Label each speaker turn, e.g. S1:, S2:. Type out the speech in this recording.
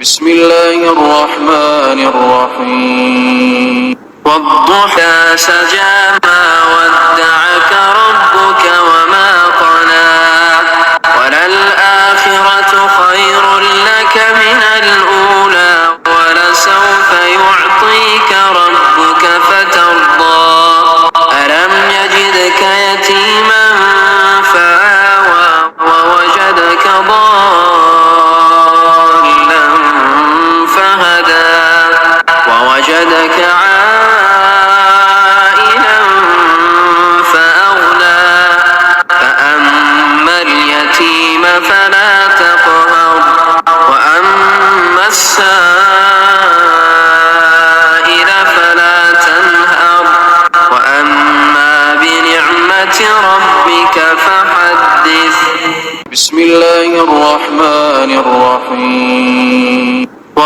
S1: بسم الله الرحمن الرحيم والضحى سجى ما ودعك ربك وما قلى وللآخرة خير لك من الأولى ولسوف يعطيك ربك فترضى ألم يجدك يتيما فآوى ووجدك ضالا فهدى ووجدك عائلا فأغنى فأما اليتيم فلا تقهر وأما السائل فلا تنهر وأما بنعمة ربك فحدث. بسم الله الرحمن الرحيم